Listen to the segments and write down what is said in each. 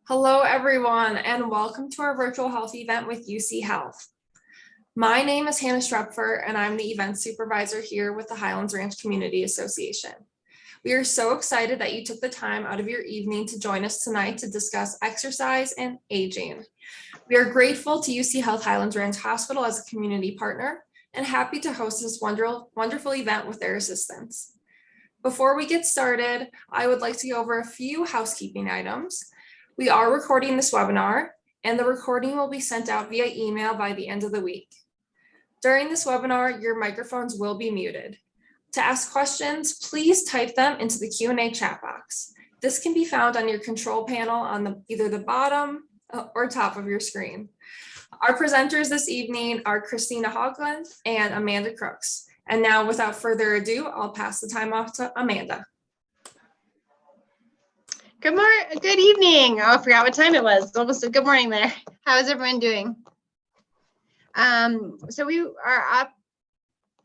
Hello, everyone, and welcome to our virtual health event with UC Health. My name is Hannah Strepfer, and I'm the event supervisor here with the Highlands Ranch Community Association. We are so excited that you took the time out of your evening to join us tonight to discuss exercise and aging. We are grateful to UC Health Highlands Ranch Hospital as a community partner and happy to host this wonderful event with their assistance. Before we get started, I would like to go over a few housekeeping items. We are recording this webinar, and the recording will be sent out via email by the end of the week. During this webinar, your microphones will be muted. To ask questions, please type them into the Q&A chat box. This can be found on your control panel on either the bottom or top of your screen. Our presenters this evening are Christina Hogland and Amanda Crooks. And now, without further ado, I'll pass the time off to Amanda. Good evening. Oh, I forgot what time it was. Almost a good morning there. How is everyone doing? So we are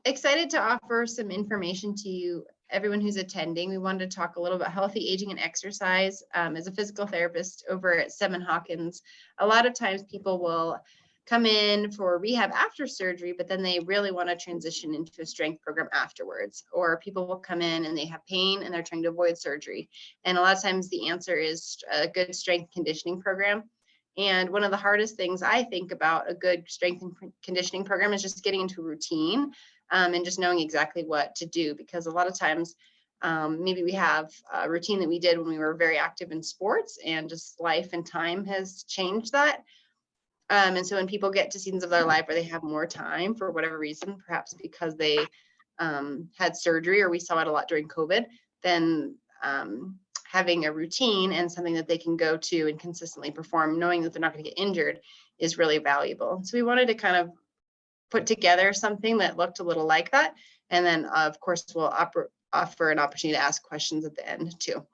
excited to offer some information to you, everyone who's attending. We wanted to talk a little about healthy aging and exercise. As a physical therapist over at Seven Hawkins, a lot of times people will come in for rehab after surgery, but then they really want to transition into a strength program afterwards. Or people will come in and they have pain and they're trying to avoid surgery. And a lot of times the answer is a good strength conditioning program. And one of the hardest things I think about a good strength and conditioning program is just getting into routine and just knowing exactly what to do. Because a lot of times maybe we have a routine that we did when we were very active in sports, and just life and time has changed that. And so when people get to seasons of their life where they have more time for whatever reason, perhaps because they had surgery, or we saw it a lot during COVID, then having a routine and something that they can go to and consistently perform, knowing that they're not going to get injured, is really valuable. So we wanted to kind of put together something that looked a little like that. And then, of course, we'll offer an opportunity to ask questions at the end too.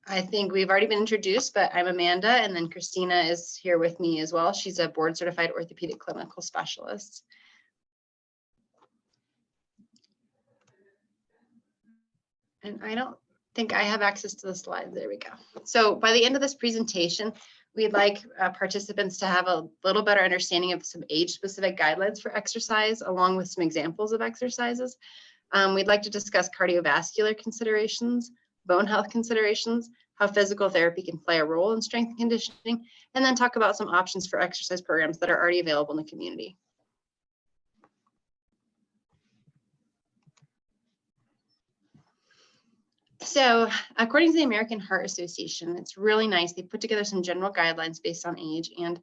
I think we've already been introduced, but I'm Amanda, and then Christina is here with me as well. She's a board certified orthopedic clinical specialist. And I don't think I have access to the slides. There we go. So by the end of this presentation, we'd like participants to have a little better understanding of some age-specific guidelines for exercise, along with some examples of exercises. We'd like to discuss cardiovascular considerations, bone health considerations, how physical therapy can play a role in strength and conditioning, and then talk about some options for exercise programs that are already available in the community. So according to the American Heart Association, it's really nice. They put together some general guidelines based on age, and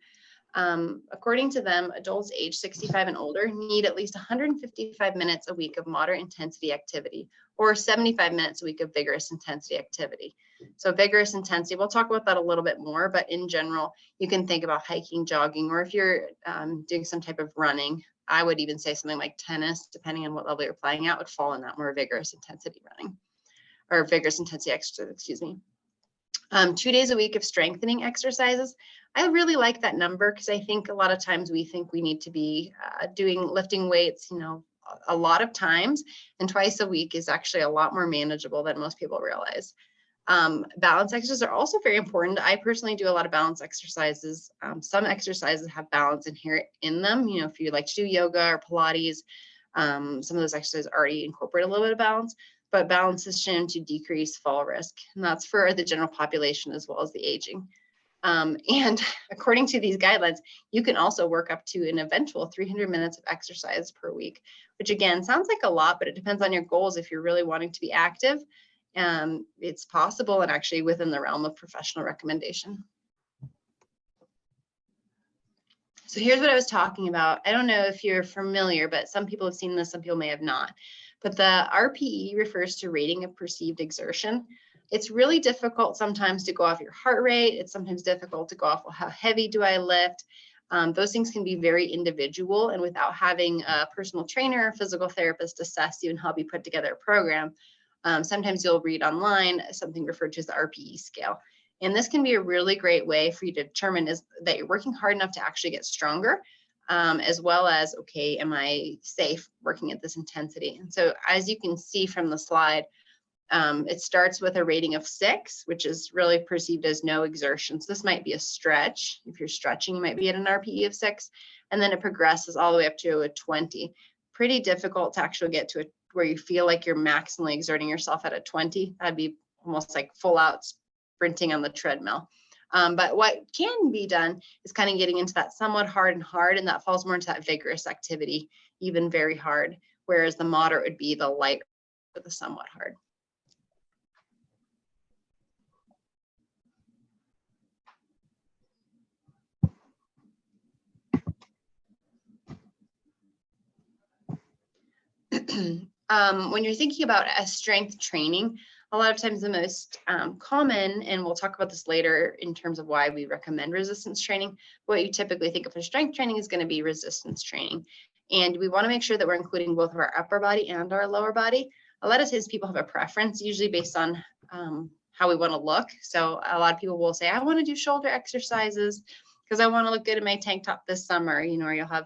according to them, adults age 65 and older need at least 155 minutes a week of moderate intensity activity, or 75 minutes a week of vigorous intensity activity. So vigorous intensity, we'll talk about that a little bit more, but in general, you can think about hiking, jogging, or if you're doing some type of running, I would even say something like tennis, depending on what level you're playing at, would fall in that more vigorous intensity running, or vigorous intensity exercise, excuse me. 2 days a week of strengthening exercises. I really like that number because I think a lot of times we think we need to be lifting weights, a lot of times, and twice a week is actually a lot more manageable than most people realize. Balance exercises are also very important. I personally do a lot of balance exercises. Some exercises have balance inherent in them. If you like to do yoga or Pilates, some of those exercises already incorporate a little bit of balance. But balance is shown to decrease fall risk, and that's for the general population as well as the aging. And according to these guidelines, you can also work up to an eventual 300 minutes of exercise per week, which again, sounds like a lot, but it depends on your goals. If you're really wanting to be active, it's possible and actually within the realm of professional recommendation. So here's what I was talking about. I don't know if you're familiar, but some people have seen this, some people may have not. But the RPE refers to rating of perceived exertion. It's really difficult sometimes to go off your heart rate. It's sometimes difficult to go off, well, how heavy do I lift? Those things can be very individual, and without having a personal trainer or physical therapist assess you and help you put together a program, sometimes you'll read online something referred to as the RPE scale. And this can be a really great way for you to determine that you're working hard enough to actually get stronger, as well as, okay, am I safe working at this intensity? And so as you can see from the slide, It starts with a rating of 6, which is really perceived as no exertion. So this might be a stretch. If you're stretching, you might be at an RPE of 6, and then it progresses all the way up to a 20. Pretty difficult to actually get to where you feel like you're maximally exerting yourself at a 20. That'd be almost like full out sprinting on the treadmill. But what can be done is kind of getting into that somewhat hard, and that falls more into that vigorous activity, even very hard, whereas the moderate would be the light or the somewhat hard. When you're thinking about a strength training, a lot of times the most common, and we'll talk about this later in terms of why we recommend resistance training, what you typically think of as strength training is going to be resistance training. And we want to make sure that we're including both of our upper body and our lower body. A lot of times people have a preference, usually based on how we want to look. So a lot of people will say, I want to do shoulder exercises because I want to look good in my tank top this summer, or you'll have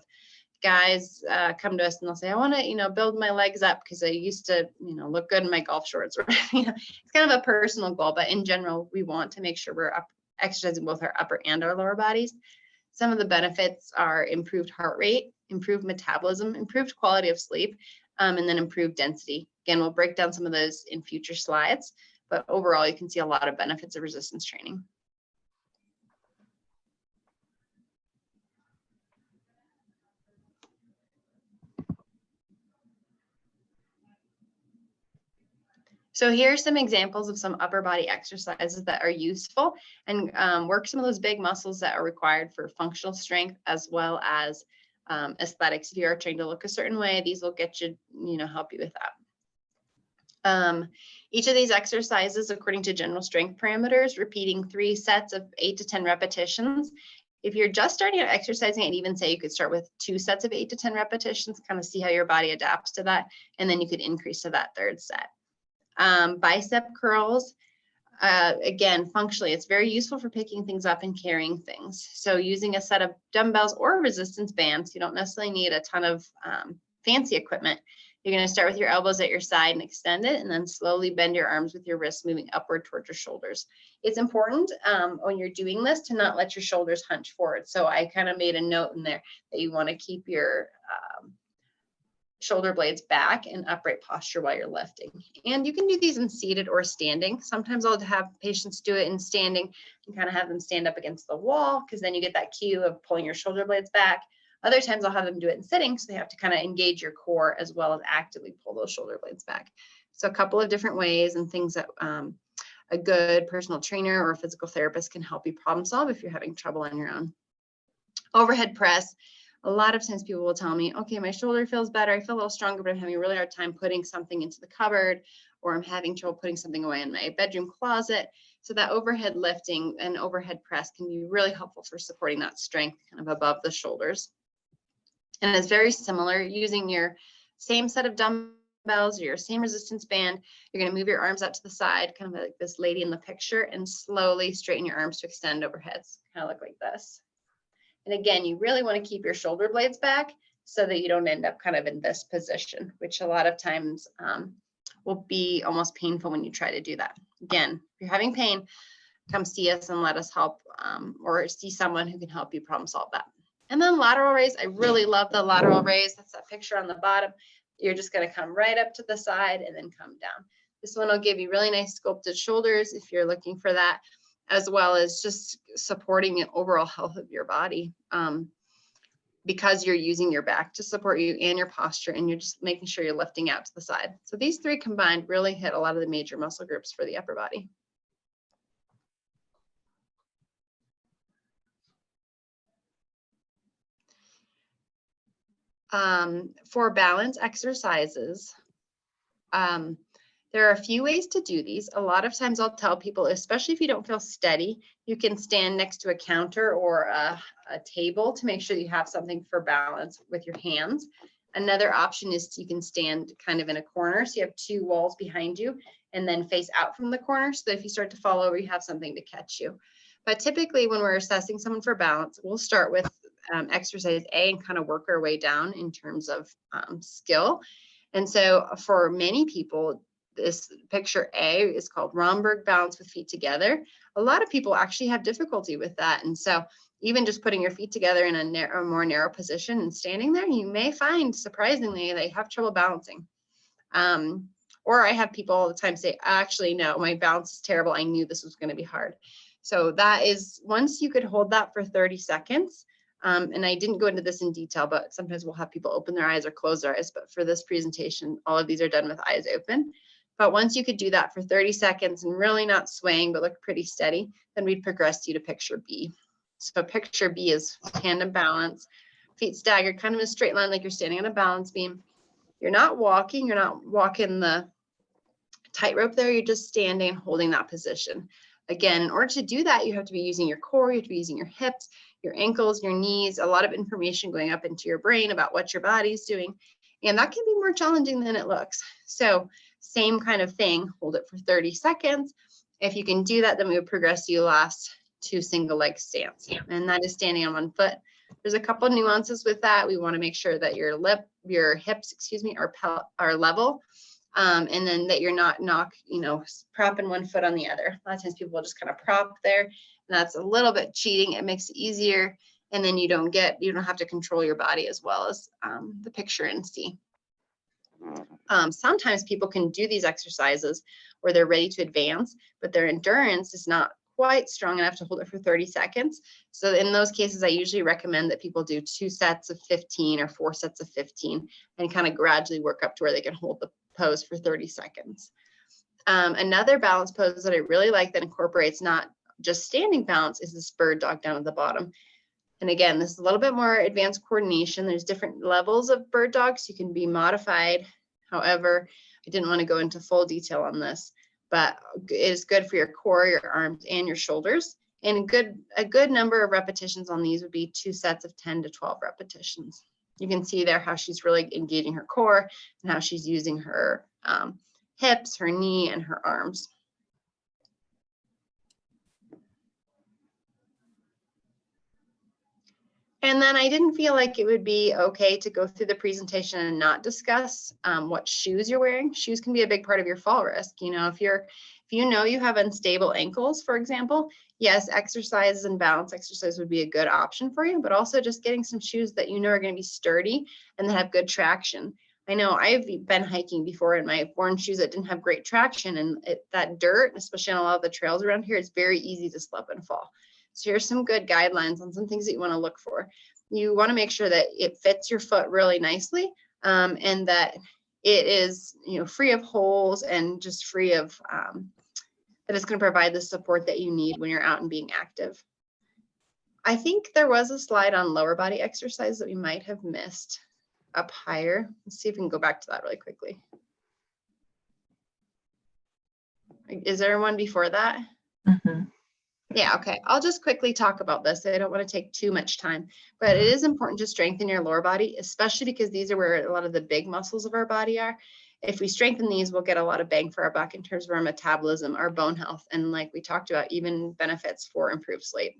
guys come to us and they'll say, I want to, build my legs up because I used to, look good in my golf shorts. It's kind of a personal goal, but in general, we want to make sure we're exercising both our upper and our lower bodies. Some of the benefits are improved heart rate, improved metabolism, improved quality of sleep, and then improved density. Again, we'll break down some of those in future slides, but overall, you can see a lot of benefits of resistance training. So here's some examples of some upper body exercises that are useful and work some of those big muscles that are required for functional strength as well as aesthetics. If you are trying to look a certain way, these will get you, help you with that. Each of these exercises, according to general strength parameters, repeating 3 sets of 8 to 10 repetitions. If you're just starting out exercising, I'd even say you could start with 2 sets of 8 to 10 repetitions, kind of see how your body adapts to that, and then you could increase to that 3rd set. Bicep curls, again, functionally, it's very useful for picking things up and carrying things. So using a set of dumbbells or resistance bands, you don't necessarily need a ton of fancy equipment. You're going to start with your elbows at your side and extend it, and then slowly bend your arms with your wrists moving upward towards your shoulders. It's important when you're doing this to not let your shoulders hunch forward. So I kind of made a note in there that you want to keep your shoulder blades back and upright posture while you're lifting. And you can do these in seated or standing. Sometimes I'll have patients do it in standing and kind of have them stand up against the wall, because then you get that cue of pulling your shoulder blades back. Other times I'll have them do it in sitting, so they have to kind of engage your core as well as actively pull those shoulder blades back. So a couple of different ways and things that a good personal trainer or a physical therapist can help you problem solve if you're having trouble on your own. Overhead press. A lot of times people will tell me, okay, my shoulder feels better, I feel a little stronger, but I'm having a really hard time putting something into the cupboard, or I'm having trouble putting something away in my bedroom closet. So that overhead lifting and overhead press can be really helpful for supporting that strength kind of above the shoulders. And it's very similar, using your same set of dumbbells or your same resistance band. You're going to move your arms out to the side, kind of like this lady in the picture, and slowly straighten your arms to extend overhead. Kind of look like this. And again, you really want to keep your shoulder blades back so that you don't end up kind of in this position, which a lot of times will be almost painful when you try to do that. Again, if you're having pain, come see us and let us help, or see someone who can help you problem solve that. And then lateral raise. I really love the lateral raise. That's that picture on the bottom. You're just going to come right up to the side and then come down. This one will give you really nice sculpted shoulders if you're looking for that, as well as just supporting the overall health of your body, because you're using your back to support you and your posture, and you're just making sure you're lifting out to the side. So these 3 combined really hit a lot of the major muscle groups for the upper body. For balance exercises, there are a few ways to do these. A lot of times I'll tell people, especially if you don't feel steady, you can stand next to a counter or a table to make sure you have something for balance with your hands. Another option is you can stand kind of in a corner. So you have 2 walls behind you and then face out from the corner, so that if you start to fall over, you have something to catch you. But typically when we're assessing someone for balance, we'll start with exercise A and kind of work our way down in terms of skill. And so for many people, this picture A is called Romberg balance with feet together. A lot of people actually have difficulty with that. And so even just putting your feet together in a more narrow position and standing there, you may find surprisingly they have trouble balancing. Or I have people all the time say, actually, no, my balance is terrible. I knew this was going to be hard. So that is, once you could hold that for 30 seconds, and I didn't go into this in detail, but sometimes we'll have people open their eyes or close their eyes. But for this presentation, all of these are done with eyes open. But once you could do that for 30 seconds and really not swaying, but look pretty steady, then we'd progress you to picture B. So picture B is tandem balance, feet staggered, kind of in a straight line like you're standing on a balance beam. You're not walking the tightrope there, you're just standing and holding that position. Again, in order to do that, you have to be using your core, you have to be using your hips, your ankles, your knees, a lot of information going up into your brain about what your body's doing. And that can be more challenging than it looks. So same kind of thing, hold it for 30 seconds. If you can do that, then we would progress you last to single leg stance. And that is standing on one foot. There's a couple nuances with that. We want to make sure that your hips, are level. And then that you're not propping one foot on the other. A lot of times people will just kind of prop there, and that's a little bit cheating. It makes it easier. And then you don't have to control your body as well as the picture in C. Sometimes people can do these exercises where they're ready to advance, but their endurance is not quite strong enough to hold it for 30 seconds. So in those cases, I usually recommend that people do 2 sets of 15 or 4 sets of 15 and kind of gradually work up to where they can hold the pose for 30 seconds. Another balance pose that I really like that incorporates not just standing balance is this bird dog down at the bottom. And again, this is a little bit more advanced coordination. There's different levels of bird dogs. You can be modified. However, I didn't want to go into full detail on this, but it is good for your core, your arms, and your shoulders. And a good number of repetitions on these would be 2 sets of 10 to 12 repetitions. You can see there how she's really engaging her core and how she's using her hips, her knee, and her arms. And then I didn't feel like it would be okay to go through the presentation and not discuss what shoes you're wearing. Shoes can be a big part of your fall risk. If you have unstable ankles, for example, yes, exercises and balance exercise would be a good option for you, but also just getting some shoes that are going to be sturdy and that have good traction. I know I've been hiking before and I've worn shoes that didn't have great traction, and that dirt, especially on a lot of the trails around here, it's very easy to slip and fall. So here's some good guidelines on some things that you want to look for. You want to make sure that it fits your foot really nicely, and that it is free of holes and just free of that it's going to provide the support that you need when you're out and being active. I think there was a slide on lower body exercise that we might have missed up higher. Let's see if we can go back to that really quickly. Is there one before that? Mm-hmm. Yeah, okay. I'll just quickly talk about this. I don't want to take too much time, but it is important to strengthen your lower body, especially because these are where a lot of the big muscles of our body are. If we strengthen these, we'll get a lot of bang for our buck in terms of our metabolism, our bone health, and like we talked about, even benefits for improved sleep.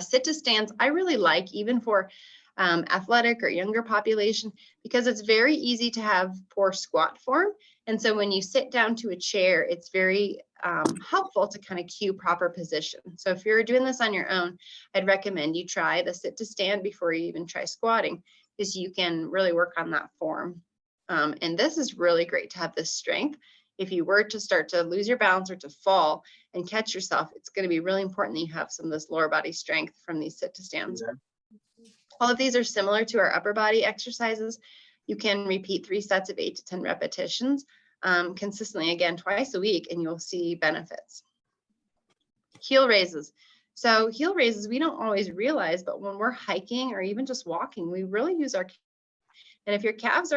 Sit to stands, I really like, even for athletic or younger population, because it's very easy to have poor squat form. And so when you sit down to a chair, it's very helpful to kind of cue proper position. So if you're doing this on your own, I'd recommend you try the sit to stand before you even try squatting, because you can really work on that form. And this is really great to have this strength. If you were to start to lose your balance or to fall and catch yourself, it's going to be really important that you have some of this lower body strength from these sit to stands. All of these are similar to our upper body exercises. You can repeat 3 sets of 8 to 10 repetitions consistently, again, twice a week, and you'll see benefits. Heel raises. So heel raises, we don't always realize, but when we're hiking or even just walking, we really use our, and if your calves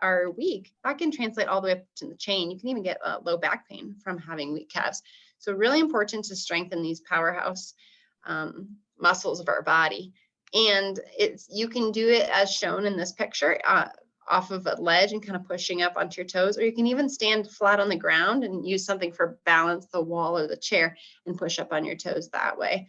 are weak, that can translate all the way up to the chain. You can even get low back pain from having weak calves. So really important to strengthen these powerhouse muscles of our body. And you can do it as shown in this picture off of a ledge and kind of pushing up onto your toes, or you can even stand flat on the ground and use something for balance, the wall or the chair, and push up on your toes that way.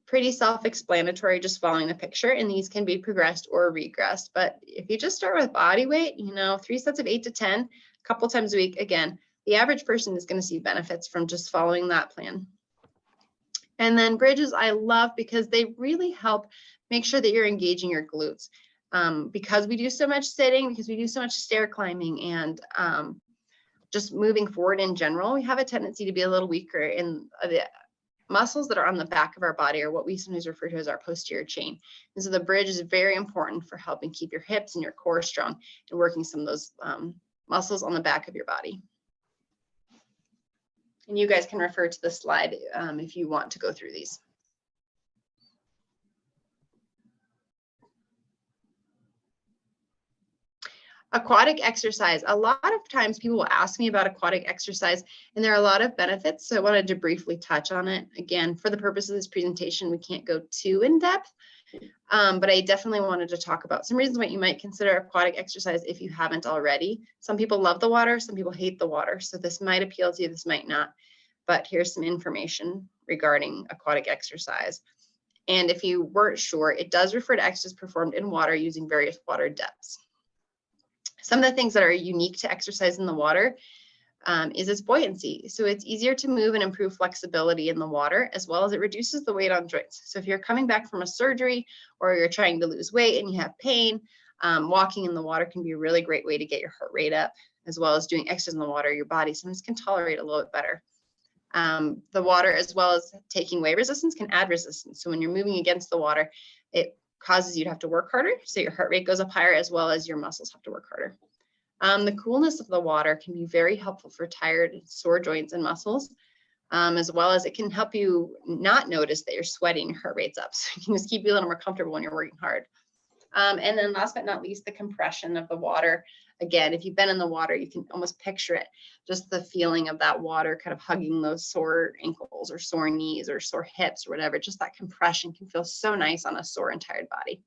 pretty self-explanatory, just following the picture, and these can be progressed or regressed. But if you just start with body weight, 3 sets of 8 to 10, a couple times a week, again, the average person is going to see benefits from just following that plan. And then bridges I love because they really help make sure that you're engaging your glutes. Because we do so much sitting, because we do so much stair climbing and just moving forward in general, we have a tendency to be a little weaker in the muscles that are on the back of our body, or what we sometimes refer to as our posterior chain. And so the bridge is very important for helping keep your hips and your core strong and working some of those muscles on the back of your body. And you guys can refer to the slide if you want to go through these. Aquatic exercise. A lot of times people will ask me about aquatic exercise, and there are a lot of benefits. So I wanted to briefly touch on it. Again, for the purpose of this presentation, we can't go too in depth, but I definitely wanted to talk about some reasons why you might consider aquatic exercise if you haven't already. Some people love the water, some people hate the water. So this might appeal to you, this might not. But here's some information regarding aquatic exercise. And if you weren't sure, it does refer to exercise performed in water using various water depths. Some of the things that are unique to exercise in the water is its buoyancy. So it's easier to move and improve flexibility in the water, as well as it reduces the weight on joints. So if you're coming back from a surgery or you're trying to lose weight and you have pain, walking in the water can be a really great way to get your heart rate up, as well as doing exercise in the water. Your body sometimes can tolerate a little bit better. The water, as well as taking weight resistance, can add resistance. So when you're moving against the water, it causes you to have to work harder. So your heart rate goes up higher, as well as your muscles have to work harder. The coolness of the water can be very helpful for tired, sore joints and muscles, as well as it can help you not notice that you're sweating, your heart rate's up. So it can just keep you a little more comfortable when you're working hard. And then last but not least, the compression of the water. Again, if you've been in the water, you can almost picture it, just the feeling of that water kind of hugging those sore ankles or sore knees or sore hips or whatever. Just that compression can feel so nice on a sore and tired body.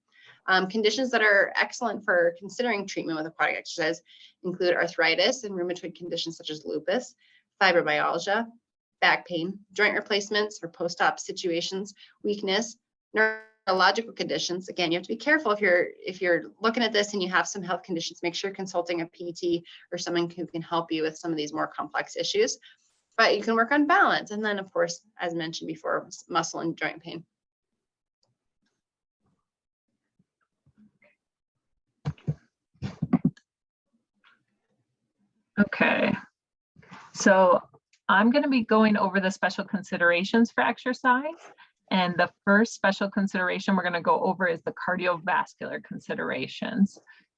Conditions that are excellent for considering treatment with aquatic exercise include arthritis and rheumatoid conditions such as lupus, fibromyalgia, back pain, joint replacements for post-op situations, weakness, neurological conditions. Again, you have to be careful if you're looking at this and you have some health conditions, make sure you're consulting a PT or someone who can help you with some of these more complex issues. But you can work on balance. And then, of course, as mentioned before, muscle and joint pain. Okay, so I'm going to be going over the special considerations for exercise. And the first special consideration we're going to go over is the cardiovascular considerations.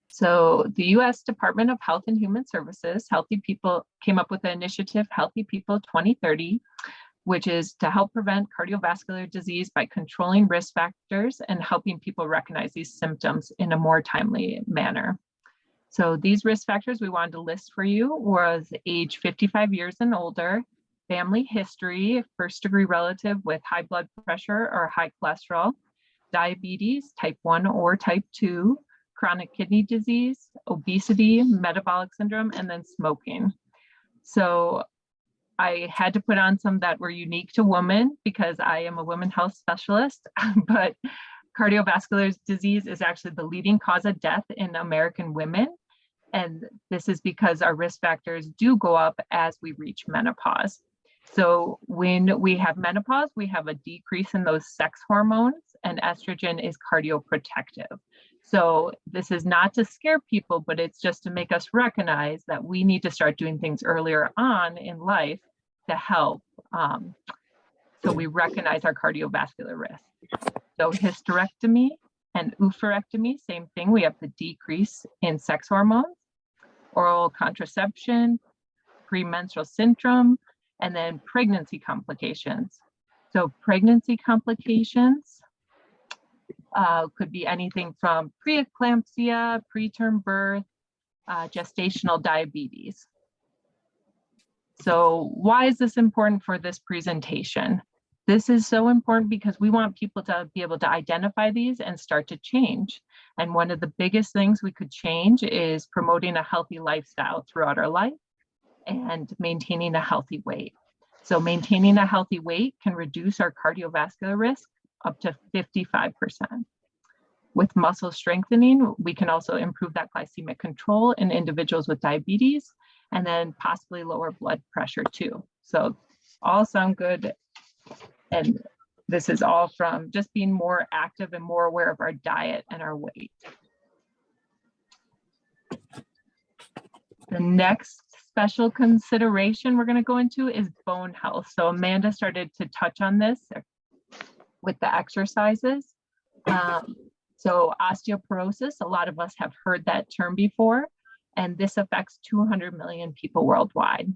So the U.S. Department of Health and Human Services, Healthy People, came up with the initiative Healthy People 2030, which is to help prevent cardiovascular disease by controlling risk factors and helping people recognize these symptoms in a more timely manner. So these risk factors we wanted to list for you was age 55 years and older, family history, first degree relative with high blood pressure or high cholesterol, diabetes, type 1 or type 2, chronic kidney disease, obesity, metabolic syndrome, and then smoking. So I had to put on some that were unique to women because I am a women's health specialist, but cardiovascular disease is actually the leading cause of death in American women. And this is because our risk factors do go up as we reach menopause. So when we have menopause, we have a decrease in those sex hormones, and estrogen is cardioprotective. So this is not to scare people, but it's just to make us recognize that we need to start doing things earlier on in life to help. So we recognize our cardiovascular risk. So hysterectomy and oophorectomy, same thing. We have the decrease in sex hormones, oral contraception, premenstrual syndrome, and then pregnancy complications. So pregnancy complications could be anything from preeclampsia, preterm birth, gestational diabetes. So why is this important for this presentation? This is so important because we want people to be able to identify these and start to change. And one of the biggest things we could change is promoting a healthy lifestyle throughout our life and maintaining a healthy weight. So maintaining a healthy weight can reduce our cardiovascular risk up to 55%. With muscle strengthening, we can also improve that glycemic control in individuals with diabetes, and then possibly lower blood pressure too. So all sound good. And this is all from just being more active and more aware of our diet and our weight. The next special consideration we're going to go into is bone health. So Amanda started to touch on this with the exercises. So osteoporosis, a lot of us have heard that term before, and this affects 200 million people worldwide.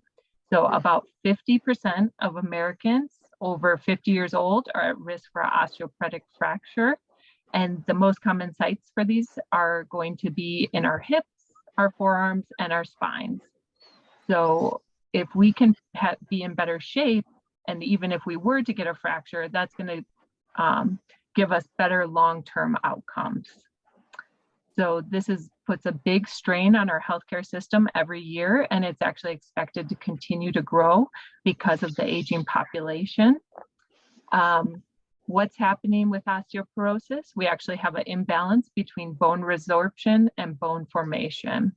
So about 50% of Americans over 50 years old are at risk for osteoporotic fracture. And the most common sites for these are going to be in our hips, our forearms, and our spines. So if we can be in better shape, and even if we were to get a fracture, that's going to give us better long-term outcomes. So this puts a big strain on our healthcare system every year, and it's actually expected to continue to grow because of the aging population. What's happening with osteoporosis? We actually have an imbalance between bone resorption and bone formation.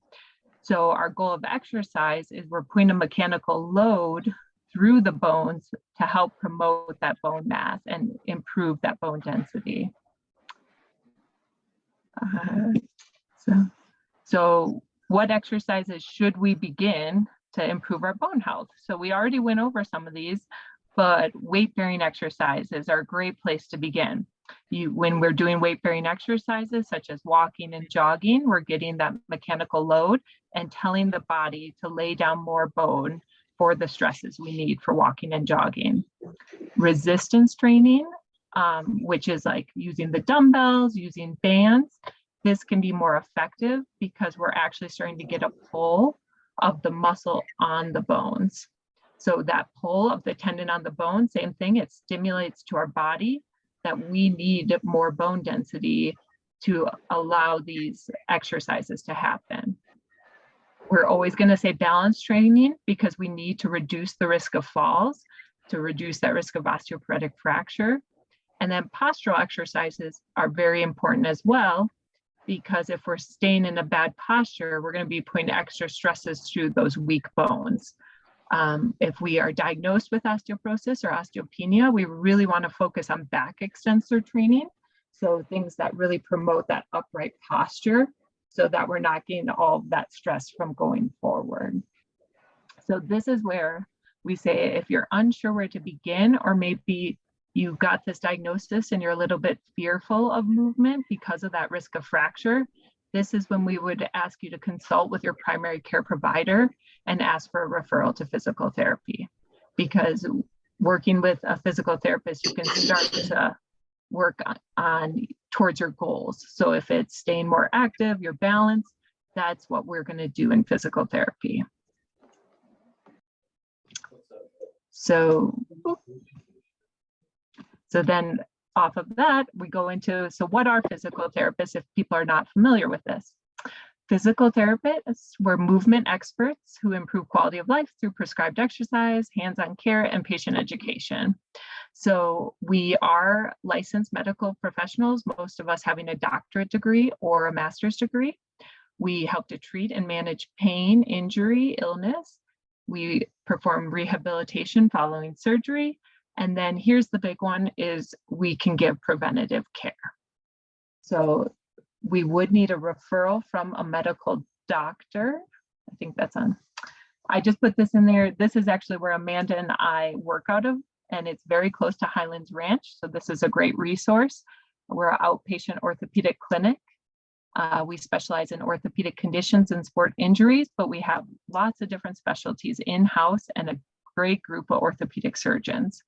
So our goal of exercise is we're putting a mechanical load through the bones to help promote that bone mass and improve that bone density. So what exercises should we begin to improve our bone health? So we already went over some of these, but weight-bearing exercises are a great place to begin. When we're doing weight-bearing exercises, such as walking and jogging, we're getting that mechanical load and telling the body to lay down more bone for the stresses we need for walking and jogging. Resistance training, which is like using the dumbbells, using bands, this can be more effective because we're actually starting to get a pull of the muscle on the bones. So that pull of the tendon on the bone, same thing, it stimulates to our body that we need more bone density to allow these exercises to happen. We're always going to say balance training because we need to reduce the risk of falls, to reduce that risk of osteoporotic fracture. And then postural exercises are very important as well, because if we're staying in a bad posture, we're going to be putting extra stresses through those weak bones. If we are diagnosed with osteoporosis or osteopenia, we really want to focus on back extensor training. So things that really promote that upright posture so that we're not getting all that stress from going forward. So this is where we say, if you're unsure where to begin, or maybe you got this diagnosis and you're a little bit fearful of movement because of that risk of fracture, this is when we would ask you to consult with your primary care provider and ask for a referral to physical therapy. Because working with a physical therapist, you can start to work on towards your goals. So if it's staying more active, your balance, that's what we're going to do in physical therapy. So then off of that, we go into, so what are physical therapists if people are not familiar with this? Physical therapists were movement experts who improve quality of life through prescribed exercise, hands-on care, and patient education. So we are licensed medical professionals, most of us having a doctorate degree or a master's degree. We help to treat and manage pain, injury, illness. We perform rehabilitation following surgery. And then here's the big one, is we can give preventative care. So we would need a referral from a medical doctor. I think that's on. I just put this in there. This is actually where Amanda and I work out of, and it's very close to Highlands Ranch. So this is a great resource. We're an outpatient orthopedic clinic. We specialize in orthopedic conditions and sport injuries, but we have lots of different specialties in-house and a great group of orthopedic surgeons.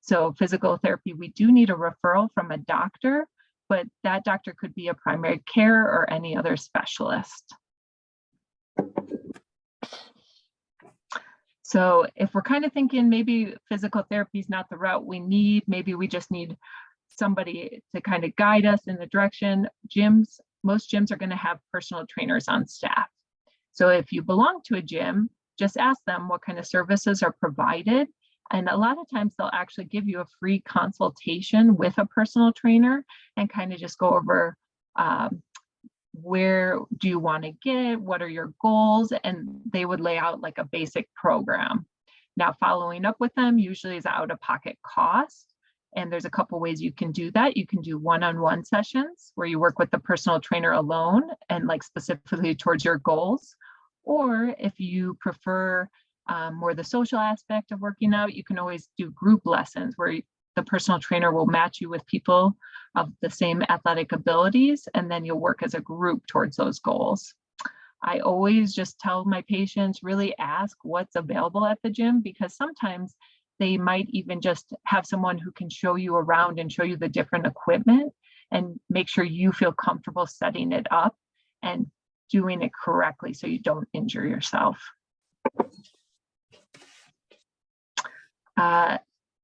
So physical therapy, we do need a referral from a doctor, but that doctor could be a primary care or any other specialist. So if we're kind of thinking maybe physical therapy is not the route we need, maybe we just need somebody to kind of guide us in the direction. Most gyms are going to have personal trainers on staff. So if you belong to a gym, just ask them what kind of services are provided And a lot of times they'll actually give you a free consultation with a personal trainer and kind of just go over where do you want to get, what are your goals, and they would lay out like a basic program. Now, following up with them usually is out-of-pocket cost. And there's a couple ways you can do that. You can do one-on-one sessions where you work with the personal trainer alone and like specifically towards your goals. Or if you prefer more the social aspect of working out, you can always do group lessons where the personal trainer will match you with people of the same athletic abilities, and then you'll work as a group towards those goals. I always just tell my patients, really ask what's available at the gym, because sometimes they might even just have someone who can show you around and show you the different equipment and make sure you feel comfortable setting it up and doing it correctly so you don't injure yourself.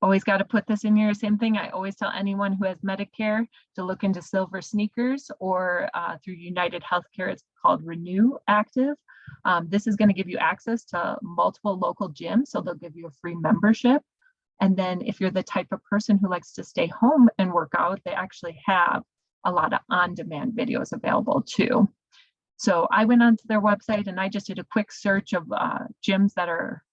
Always got to put this in here. Same thing. I always tell anyone who has Medicare to look into Silver Sneakers, or through United Healthcare, it's called Renew Active. This is going to give you access to multiple local gyms, so they'll give you a free membership. And then if you're the type of person who likes to stay home and work out, they actually have a lot of on-demand videos available too. So I went onto their website and I just did a quick search of gyms that are,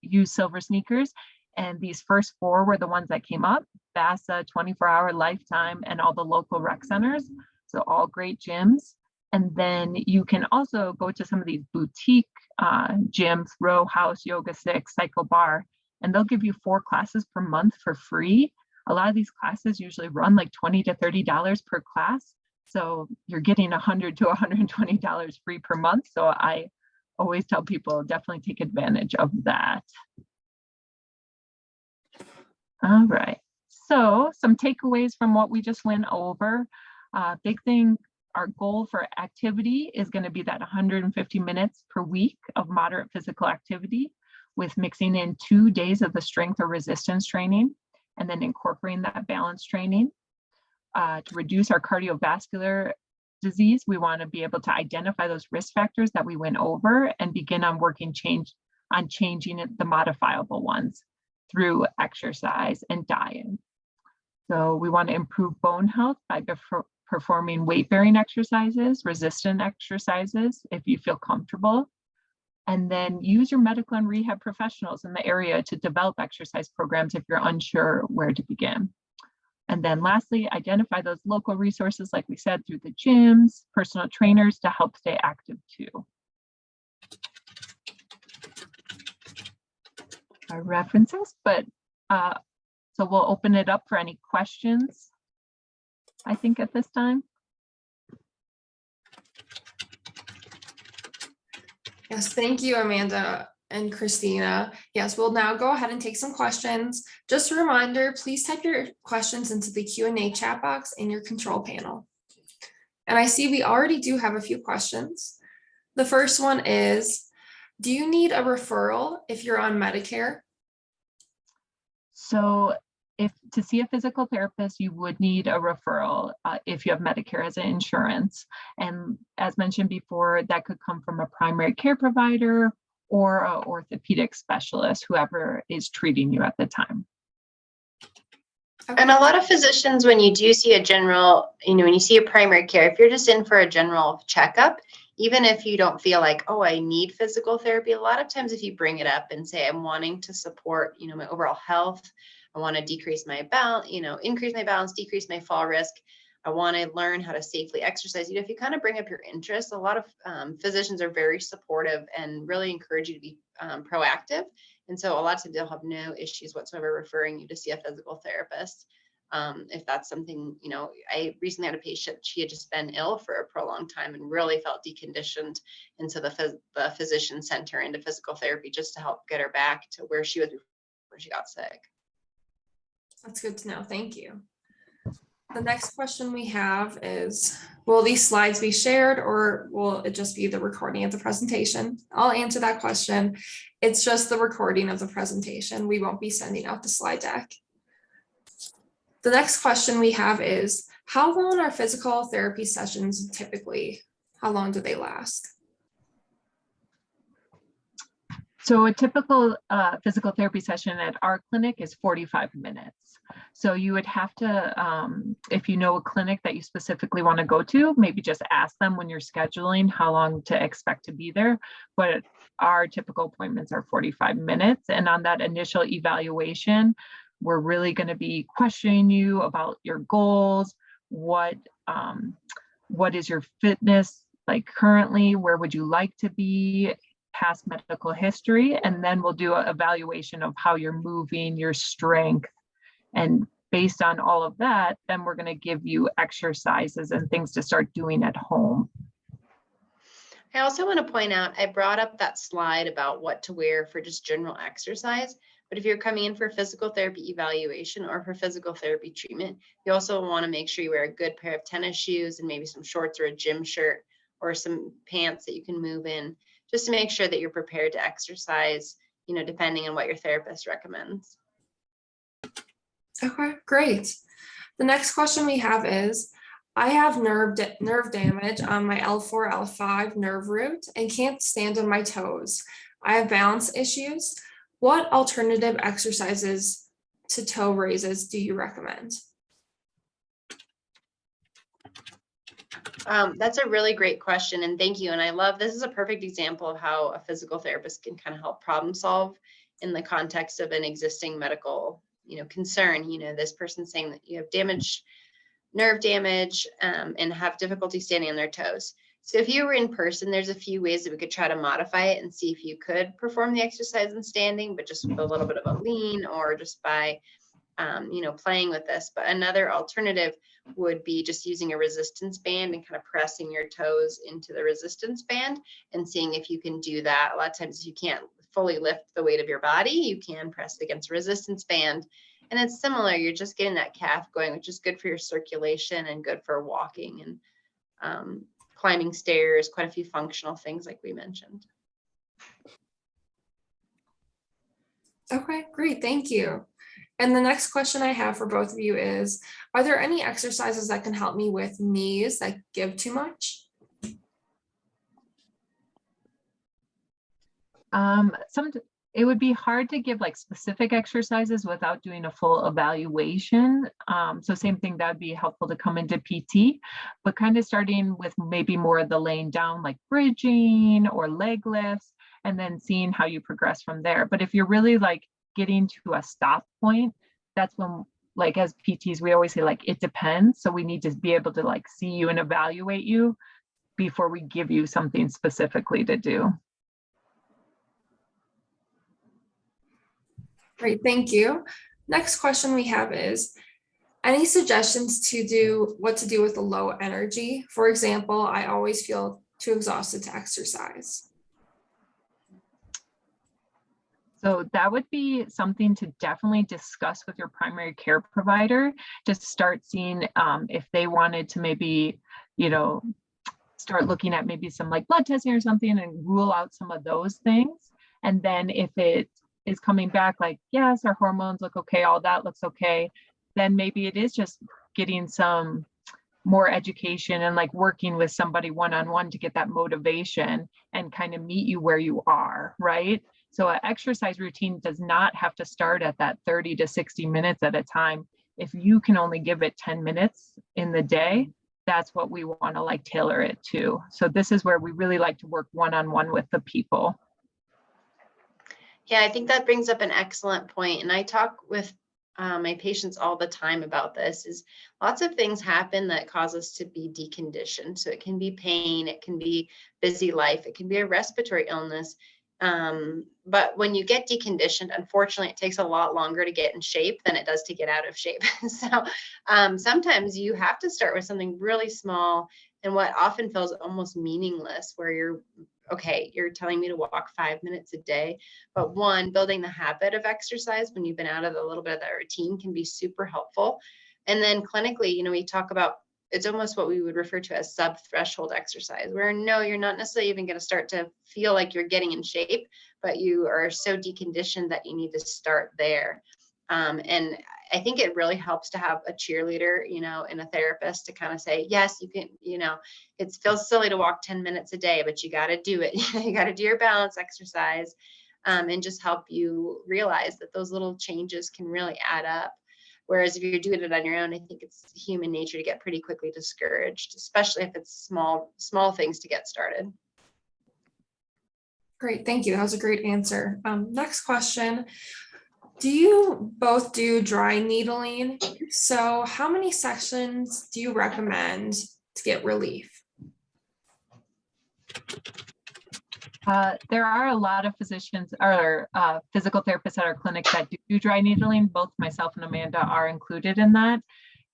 use Silver Sneakers. And these first 4 were the ones that came up: VASA, 24-hour, Lifetime, and all the local rec centers. So all great gyms. And then you can also go to some of these boutique gyms, Row House, Yoga 6, Cycle Bar, and they'll give you 4 classes per month for free. A lot of these classes usually run like $20 to $30 per class. So you're getting $100 to $120 free per month. So I always tell people definitely take advantage of that. All right, so some takeaways from what we just went over. Big thing, our goal for activity is going to be that 150 minutes per week of moderate physical activity, with mixing in 2 days of the strength or resistance training, and then incorporating that balance training. To reduce our cardiovascular disease, we want to be able to identify those risk factors that we went over and begin on changing the modifiable ones through exercise and diet. So we want to improve bone health by performing weight-bearing exercises, resistant exercises, if you feel comfortable. And then use your medical and rehab professionals in the area to develop exercise programs if you're unsure where to begin. And then lastly, identify those local resources, like we said, through the gyms, personal trainers to help stay active too. Our references, but so we'll open it up for any questions, I think, at this time. Yes, thank you, Amanda and Christina. Yes, we'll now go ahead and take some questions. Just a reminder, please type your questions into the Q&A chat box in your control panel. And I see we already do have a few questions. The first one is, do you need a referral if you're on Medicare? So if to see a physical therapist, you would need a referral if you have Medicare as an insurance. And as mentioned before, that could come from a primary care provider or an orthopedic specialist, whoever is treating you at the time. Okay. And a lot of physicians, when you do see a general, when you see a primary care, if you're just in for a general checkup, even if you don't feel like, oh, I need physical therapy, a lot of times if you bring it up and say, I'm wanting to support, my overall health, I want to decrease my balance, increase my balance, decrease my fall risk, I want to learn how to safely exercise. If you kind of bring up your interests, a lot of physicians are very supportive and really encourage you to be proactive. And so a lot of times they'll have no issues whatsoever referring you to see a physical therapist. If that's something, I recently had a patient, she had just been ill for a prolonged time and really felt deconditioned. And so the physician sent her into physical therapy just to help get her back to where she was before she got sick. That's good to know. Thank you. The next question we have is, will these slides be shared or will it just be the recording of the presentation? I'll answer that question. It's just the recording of the presentation. We won't be sending out the slide deck. The next question we have is, how long are physical therapy sessions typically? How long do they last? So a typical physical therapy session at our clinic is 45 minutes. So you would have to, if you know a clinic that you specifically want to go to, maybe just ask them when you're scheduling how long to expect to be there. But our typical appointments are 45 minutes. And on that initial evaluation, we're really going to be questioning you about your goals. What is your fitness like currently? Where would you like to be? Past medical history, and then we'll do an evaluation of how you're moving, your strength, and based on all of that, then we're going to give you exercises and things to start doing at home. I also want to point out, I brought up that slide about what to wear for just general exercise, but if you're coming in for physical therapy evaluation or for physical therapy treatment, you also want to make sure you wear a good pair of tennis shoes and maybe some shorts or a gym shirt or some pants that you can move in, just to make sure that you're prepared to exercise, depending on what your therapist recommends. Okay, great. The next question we have is, I have nerve damage on my L4, L5 nerve root and can't stand on my toes. I have balance issues. What alternative exercises to toe raises do you recommend? That's a really great question, and thank you. And I love, this is a perfect example of how a physical therapist can kind of help problem solve in the context of an existing medical, concern. This person saying that you have nerve damage, and have difficulty standing on their toes. So if you were in person, there's a few ways that we could try to modify it and see if you could perform the exercise in standing, but just with a little bit of a lean, or just by playing with this. But another alternative would be just using a resistance band and kind of pressing your toes into the resistance band and seeing if you can do that. A lot of times, if you can't fully lift the weight of your body, you can press against a resistance band. And it's similar, you're just getting that calf going, which is good for your circulation and good for walking and climbing stairs, quite a few functional things like we mentioned. Okay, great, thank you. And the next question I have for both of you is, are there any exercises that can help me with knees that give too much? It would be hard to give like specific exercises without doing a full evaluation. So same thing, that would be helpful to come into PT, but kind of starting with maybe more of the laying down, like bridging or leg lifts, and then seeing how you progress from there. But if you're really like getting to a stop point, that's when, like as PTs, we always say like, it depends. So we need to be able to like see you and evaluate you before we give you something specifically to do. Great, thank you. Next question we have is, any suggestions to do what to do with the low energy? For example, I always feel too exhausted to exercise. So that would be something to definitely discuss with your primary care provider, to start seeing if they wanted to maybe, start looking at maybe some like blood testing or something and rule out some of those things. And then if it is coming back like, yes, our hormones look okay, all that looks okay, then maybe it is just getting some more education and like working with somebody one-on-one to get that motivation and kind of meet you where you are, right? So an exercise routine does not have to start at that 30 to 60 minutes at a time. If you can only give it 10 minutes in the day, that's what we want to like tailor it to. So this is where we really like to work one-on-one with the people. Yeah, I think that brings up an excellent point. And I talk with my patients all the time about this, is lots of things happen that cause us to be deconditioned. So it can be pain, it can be busy life, it can be a respiratory illness. But when you get deconditioned, unfortunately, it takes a lot longer to get in shape than it does to get out of shape. So sometimes you have to start with something really small and what often feels almost meaningless, where you're telling me to walk 5 minutes a day. But one, building the habit of exercise when you've been out of a little bit of that routine can be super helpful. And then clinically, we talk about, it's almost what we would refer to as sub-threshold exercise, where no, you're not necessarily even going to start to feel like you're getting in shape, but you are so deconditioned that you need to start there. And I think it really helps to have a cheerleader, and a therapist to kind of say, yes, you can, it feels silly to walk 10 minutes a day, but you got to do it. You got to do your balance exercise. and just help you realize that those little changes can really add up. Whereas if you're doing it on your own, I think it's human nature to get pretty quickly discouraged, especially if it's small things to get started. Great, thank you. That was a great answer. Next question. Do you both do dry needling? So how many sessions do you recommend to get relief? There are a lot of physicians or physical therapists at our clinic that do dry needling. Both myself and Amanda are included in that.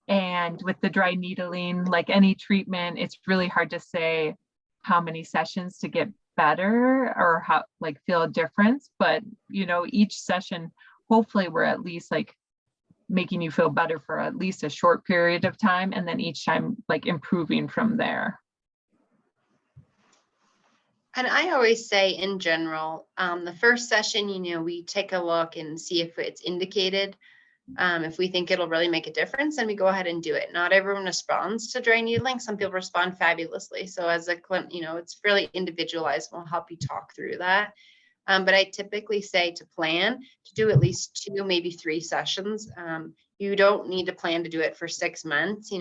And with the dry needling, like any treatment, it's really hard to say how many sessions to get better or how like feel a difference. But you know, each session, hopefully we're at least like making you feel better for at least a short period of time, and then each time like improving from there. And I always say in general, the first session, we take a look and see if it's indicated. If we think it'll really make a difference, then we go ahead and do it. Not everyone responds to dry needling. Some people respond fabulously. So as a client, it's really individualized. We'll help you talk through that. But I typically say to plan to do at least 2, maybe 3 sessions. You don't need to plan to do it for 6 months.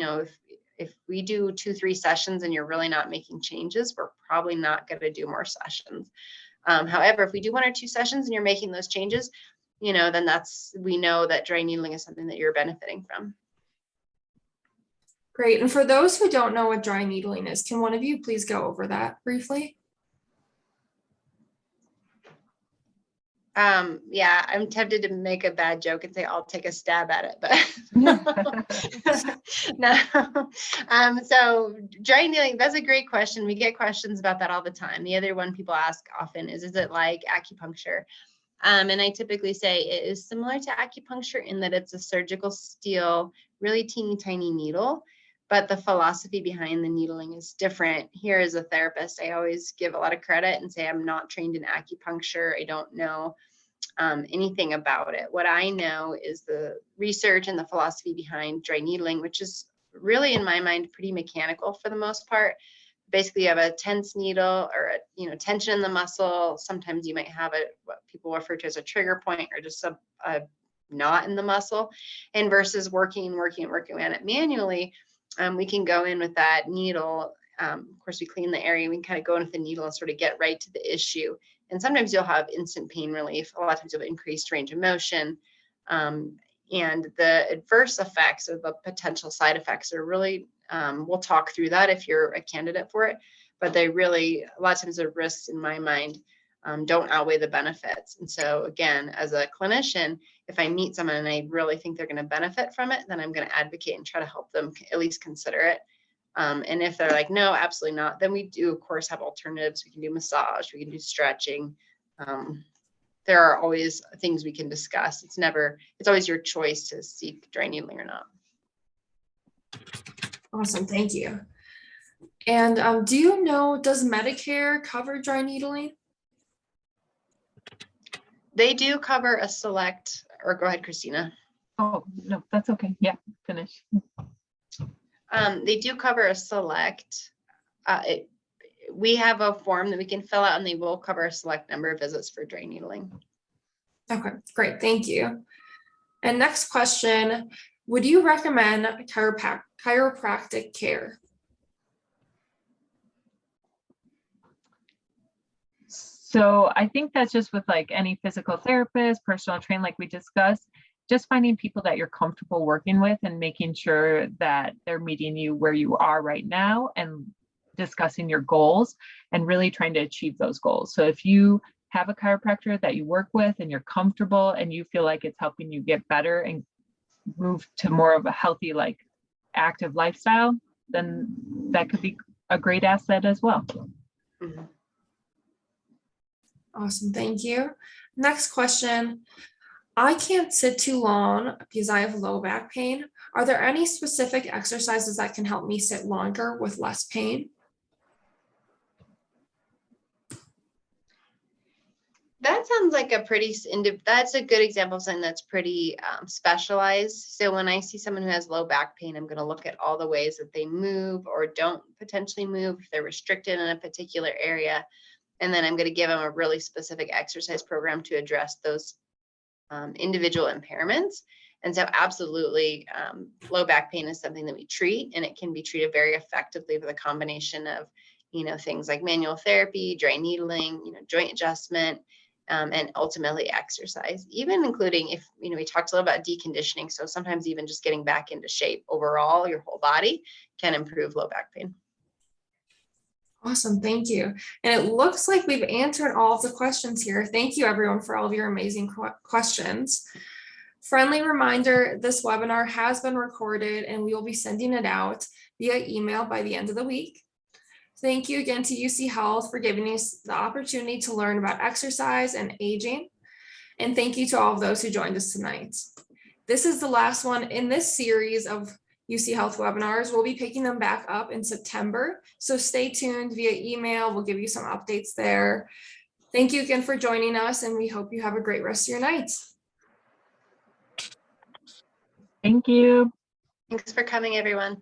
If we do 2-3 sessions and you're really not making changes, we're probably not going to do more sessions. However, if we do 1 or 2 sessions and you're making those changes, then we know that dry needling is something that you're benefiting from. Great. And for those who don't know what dry needling is, can one of you please go over that briefly? Yeah, I'm tempted to make a bad joke and say I'll take a stab at it, but no. So dry needling, that's a great question. We get questions about that all the time. The other one people ask often is it like acupuncture? And I typically say it is similar to acupuncture in that it's a surgical steel, really teeny tiny needle, but the philosophy behind the needling is different. Here as a therapist, I always give a lot of credit and say I'm not trained in acupuncture. I don't know anything about it. What I know is the research and the philosophy behind dry needling, which is really, in my mind, pretty mechanical for the most part. Basically, you have a tense needle or tension in the muscle. Sometimes you might have what people refer to as a trigger point or just a knot in the muscle. And versus working on it manually, we can go in with that needle. Of course, we clean the area. We can kind of go in with the needle and sort of get right to the issue. And sometimes you'll have instant pain relief. A lot of times you'll have increased range of motion. And the adverse effects or the potential side effects are really, we'll talk through that if you're a candidate for it. But they really, a lot of times the risks in my mind don't outweigh the benefits. And so again, as a clinician, if I meet someone and I really think they're going to benefit from it, then I'm going to advocate and try to help them at least consider it. And if they're like, no, absolutely not, then we do, of course, have alternatives. We can do massage, we can do stretching. There are always things we can discuss. It's always your choice to seek dry needling or not. Awesome, thank you. And do you know, does Medicare cover dry needling? They do cover a select, or go ahead, Christina. Oh, no, that's okay. Yeah, finish. They do cover a select. We have a form that we can fill out and they will cover a select number of visits for dry needling. Okay, great, thank you. And next question, would you recommend chiropractic care? So I think that's just with like any physical therapist, personal trainer, like we discussed, just finding people that you're comfortable working with and making sure that they're meeting you where you are right now and discussing your goals and really trying to achieve those goals. So if you have a chiropractor that you work with and you're comfortable and you feel like it's helping you get better and move to more of a healthy, like active lifestyle, then that could be a great asset as well. Mm-hmm. Awesome, thank you. Next question. I can't sit too long because I have low back pain. Are there any specific exercises that can help me sit longer with less pain? That sounds like that's a good example of something that's pretty specialized. So when I see someone who has low back pain, I'm going to look at all the ways that they move or don't potentially move, if they're restricted in a particular area. And then I'm going to give them a really specific exercise program to address those individual impairments. And so absolutely, low back pain is something that we treat, and it can be treated very effectively with a combination of, things like manual therapy, dry needling, joint adjustment, and ultimately exercise, even including if, we talked a little about deconditioning. So sometimes even just getting back into shape overall, your whole body can improve low back pain. Awesome, thank you. And it looks like we've answered all of the questions here. Thank you everyone for all of your amazing questions. Friendly reminder, this webinar has been recorded and we will be sending it out via email by the end of the week. Thank you again to UC Health for giving us the opportunity to learn about exercise and aging. And thank you to all of those who joined us tonight. This is the last one in this series of UC Health webinars. We'll be picking them back up in September. So stay tuned via email. We'll give you some updates there. Thank you again for joining us, and we hope you have a great rest of your night. Thank you. Thanks for coming, everyone.